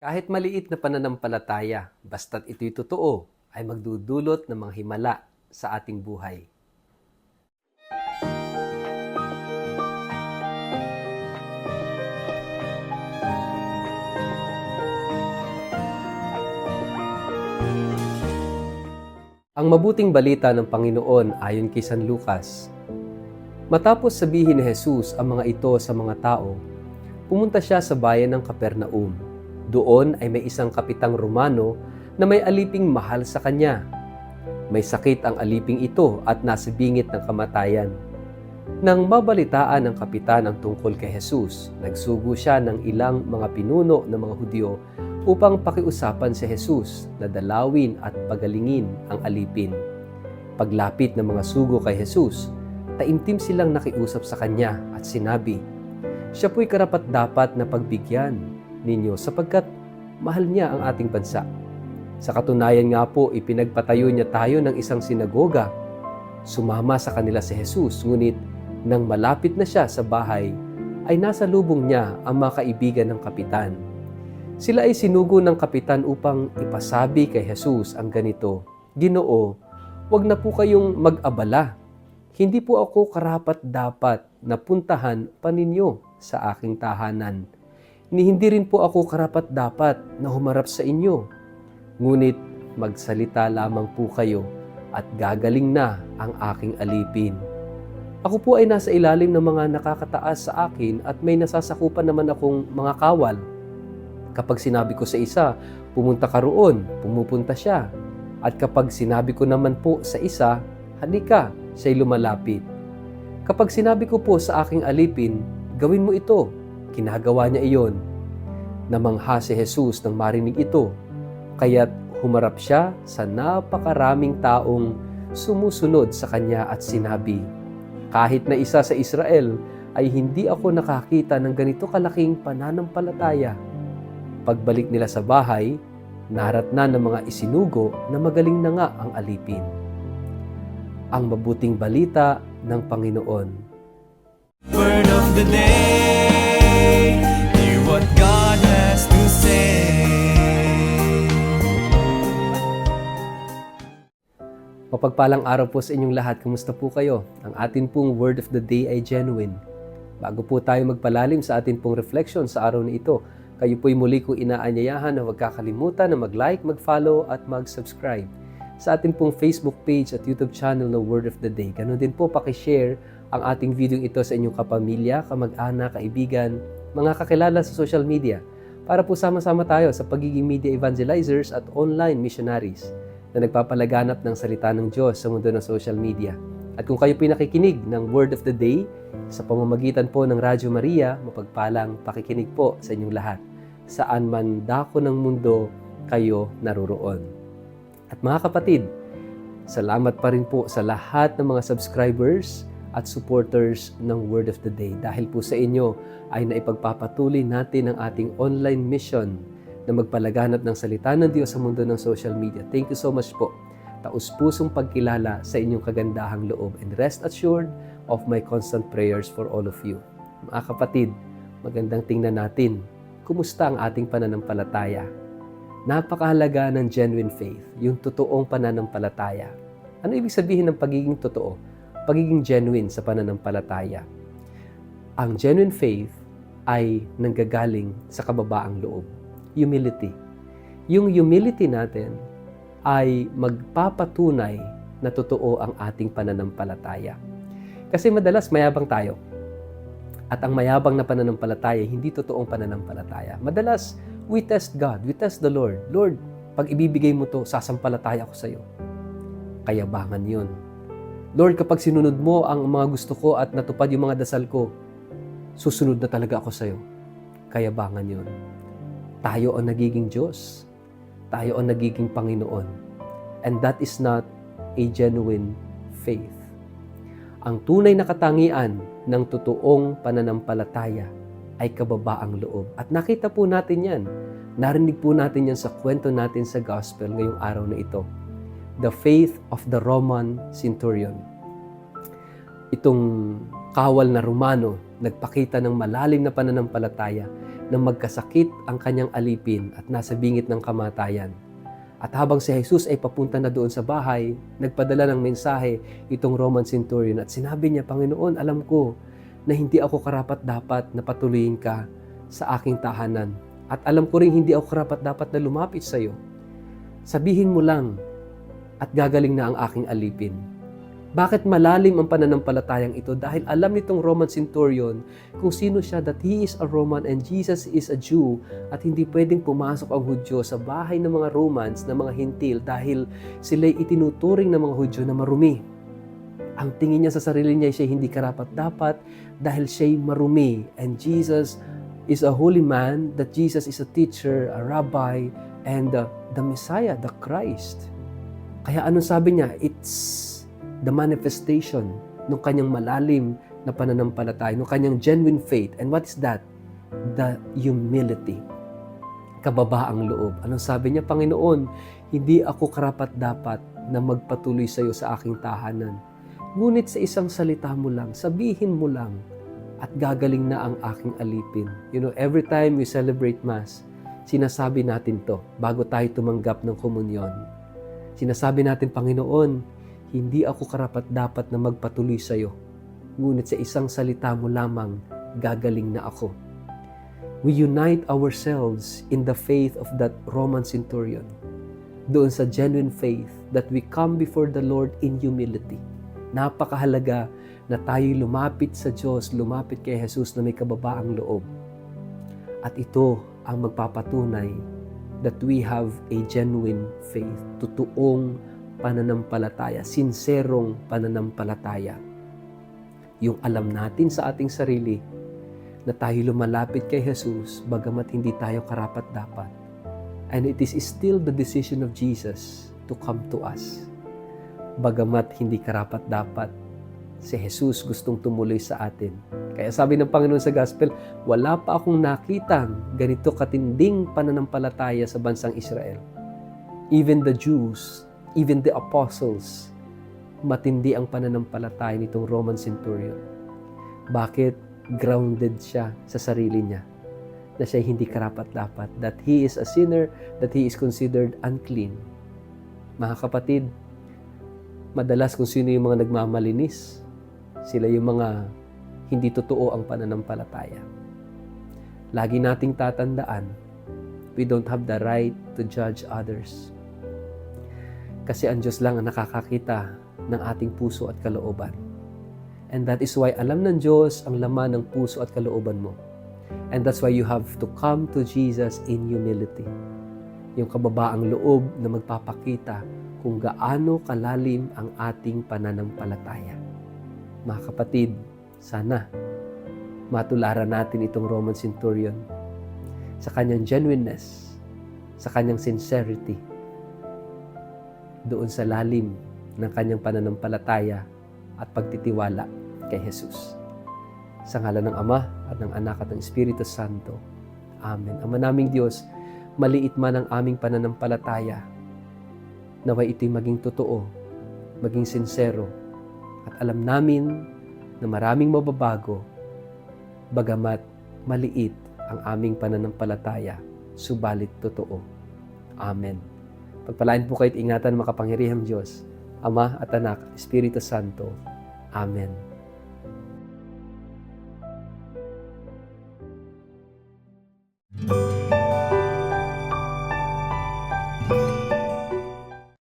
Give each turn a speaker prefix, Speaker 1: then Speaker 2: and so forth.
Speaker 1: Kahit maliit na pananampalataya, basta't ito'y totoo, ay magdudulot ng mga himala sa ating buhay. Ang mabuting balita ng Panginoon ayon kay San Lucas. Matapos sabihin ni Jesus ang mga ito sa mga tao, pumunta siya sa bayan ng Capernaum. Doon ay may isang kapitang Romano na may aliping mahal sa kanya. May sakit ang aliping ito at nasa bingit ng kamatayan. Nang mabalitaan ng kapitan ang tungkol kay Jesus, nagsugo siya ng ilang mga pinuno ng mga Hudyo upang pakiusapan si Jesus na dalawin at pagalingin ang alipin. Paglapit ng mga sugo kay Jesus, taimtim silang nakiusap sa kanya at sinabi, "Siya po'y karapat-dapat na pagbigyan ninyo sapagkat mahal niya ang ating bansa. Sa katunayan nga po, ipinagpatayo niya tayo ng isang sinagoga." Sumama sa kanila si Jesus, ngunit nang malapit na siya sa bahay, ay nasa lubong niya ang mga kaibigan ng kapitan. Sila ay sinugo ng kapitan upang ipasabi kay Jesus ang ganito, "Ginoo, wag na po kayong mag-abala. Hindi po ako karapat-dapat na puntahan pa ninyo sa aking tahanan. Ni hindi rin po ako karapat-dapat na humarap sa inyo. Ngunit magsalita lamang po kayo at gagaling na ang aking alipin. Ako po ay nasa ilalim ng mga nakakataas sa akin at may nasasakupan naman akong mga kawal. Kapag sinabi ko sa isa, pumunta ka roon, pumupunta siya. At kapag sinabi ko naman po sa isa, halika, siya'y lumalapit. Kapag sinabi ko po sa aking alipin, gawin mo ito, ginagawa niya iyon." Namangha si Jesus nang marinig ito, kaya't humarap siya sa napakaraming taong sumusunod sa kanya at sinabi, "Kahit na isa sa Israel ay hindi ako nakakita ng ganito kalaking pananampalataya." Pagbalik nila sa bahay, naratnan ng mga isinugo na magaling na nga ang alipin. Ang mabuting balita ng Panginoon.
Speaker 2: Word of the day, hear what God has to say.
Speaker 1: Mapagpalang araw po sa inyong lahat. Kumusta po kayo? Ang atin pong word of the day ay genuine. Bago po tayo magpalalim sa atin pong reflection sa araw na ito, kayo po'y muli kong inaanyayahan na huwag kakalimutan na mag-like, mag-follow at mag-subscribe sa ating pong Facebook page at YouTube channel na Word of the Day. Ganon din po pakishare ang ating video ito sa inyong kapamilya, kamag-anak, kaibigan, mga kakilala sa social media para po sama-sama tayo sa pagiging media evangelizers at online missionaries na nagpapalaganap ng salita ng Diyos sa mundo ng social media. At kung kayo pinakikinig ng Word of the Day sa pamamagitan po ng Radyo Maria, mapagpalang pakikinig po sa inyong lahat. Saan man dako ng mundo kayo naroroon. At mga kapatid, salamat pa rin po sa lahat ng mga subscribers at supporters ng Word of the Day. Dahil po sa inyo ay naipagpapatuloy natin ang ating online mission na magpalaganap ng salita ng Diyos sa mundo ng social media. Thank you so much po. Taus-pusong pagkilala sa inyong kagandahang loob, and rest assured of my constant prayers for all of you. Mga kapatid, magandang tingnan natin kumusta ang ating pananampalataya. Napakahalaga ng genuine faith, yung totoong pananampalataya. Ano ibig sabihin ng pagiging totoo? Pagiging genuine sa pananampalataya. Ang genuine faith ay nanggagaling sa kababaang loob. Humility. Yung humility natin ay magpapatunay na totoo ang ating pananampalataya. Kasi madalas mayabang tayo. At ang mayabang na pananampalataya, hindi totoong pananampalataya. Madalas, we test God, we test the Lord. Lord, pag ibibigay mo to, sasampalataya ako sa iyo. Kayabangan yun. Lord, kapag sinunod mo ang mga gusto ko at natupad yung mga dasal ko, susunod na talaga ako sa iyo. Kayabangan yun. Tayo ang nagiging Diyos. Tayo ang nagiging Panginoon. And that is not a genuine faith. Ang tunay na katangian ng totoong pananampalataya ay kababaang loob. At nakita po natin yan. Narinig po natin yan sa kwento natin sa gospel ngayong araw na ito. The faith of the Roman centurion. Itong kawal na Romano, nagpakita ng malalim na pananampalataya na magkasakit ang kanyang alipin at nasa bingit ng kamatayan. At habang si Jesus ay papunta na doon sa bahay, nagpadala ng mensahe itong Roman centurion at sinabi niya, Panginoon, alam ko na hindi ako karapat-dapat na patuloyin ka sa aking tahanan. At alam ko rin hindi ako karapat-dapat na lumapit sa iyo. Sabihin mo lang at gagaling na ang aking alipin. Bakit malalim ang pananampalatayang ito? Dahil alam nitong Roman centurion kung sino siya, that he is a Roman and Jesus is a Jew, at hindi pwedeng pumasok ang Hudyo sa bahay ng mga Romans, ng mga Hintil, dahil sila'y itinuturing ng mga Hudyo na marumi. Ang tingin niya sa sarili niya, siya hindi karapat-dapat dahil siya'y marumi. And Jesus is a holy man, that Jesus is a teacher, a rabbi, and the Messiah, the Christ. Kaya anong sabi niya? It's the manifestation ng kanyang malalim na pananampalataya, ng kanyang genuine faith. And what is that? The humility. Kababaang loob. Anong sabi niya? Panginoon, hindi ako karapat-dapat na magpatuloy sa iyo sa aking tahanan. Ngunit sa isang salita mo lang, sabihin mo lang, at gagaling na ang aking alipin. You know, every time we celebrate Mass, sinasabi natin to bago tayo tumanggap ng komunyon. Sinasabi natin, Panginoon, hindi ako karapat-dapat na magpatuloy sa iyo. Ngunit sa isang salita mo lamang, gagaling na ako. We unite ourselves in the faith of that Roman centurion. Doon sa genuine faith that we come before the Lord in humility. Napakahalaga na tayo lumapit sa Diyos, lumapit kay Jesus na may kababaang loob. At ito ang magpapatunay that we have a genuine faith, totoong pananampalataya, sinserong pananampalataya. Yung alam natin sa ating sarili na tayo lumalapit kay Jesus bagamat hindi tayo karapat-dapat. And it is still the decision of Jesus to come to us. Bagamat hindi karapat-dapat, si Jesus gustong tumuloy sa atin. Kaya sabi ng Panginoon sa Gospel, wala pa akong nakitang ganito katinding pananampalataya sa bansang Israel. Even the Jews, even the apostles, matindi ang pananampalataya nitong Roman centurion. Bakit? Grounded siya sa sarili niya na siya hindi karapat-dapat, that he is a sinner, that he is considered unclean. Mga kapatid, madalas kung sino yung mga nagmamalinis, sila yung mga hindi totoo ang pananampalataya. Lagi nating tatandaan, we don't have the right to judge others. Kasi ang Diyos lang ang nakakakita ng ating puso at kalooban. And that is why alam ng Diyos ang laman ng puso at kalooban mo. And that's why you have to come to Jesus in humility. Yung kababaang loob na magpapakita kung gaano kalalim ang ating pananampalataya. Mga kapatid, sana matularan natin itong Roman centurion sa kanyang genuineness, sa kanyang sincerity, doon sa lalim ng kanyang pananampalataya at pagtitiwala kay Jesus. Sa ngalan ng Ama at ng Anak at ng Espiritu Santo. Amen. Ama naming Diyos, maliit man ang aming pananampalataya, naway ito'y maging totoo, maging sincero, at alam namin na maraming mababago, bagamat maliit ang aming pananampalataya, subalit totoo. Amen. Pagpalain po kayo at ingatan ng makapangyarihang Diyos, Ama at Anak, Espiritu Santo. Amen.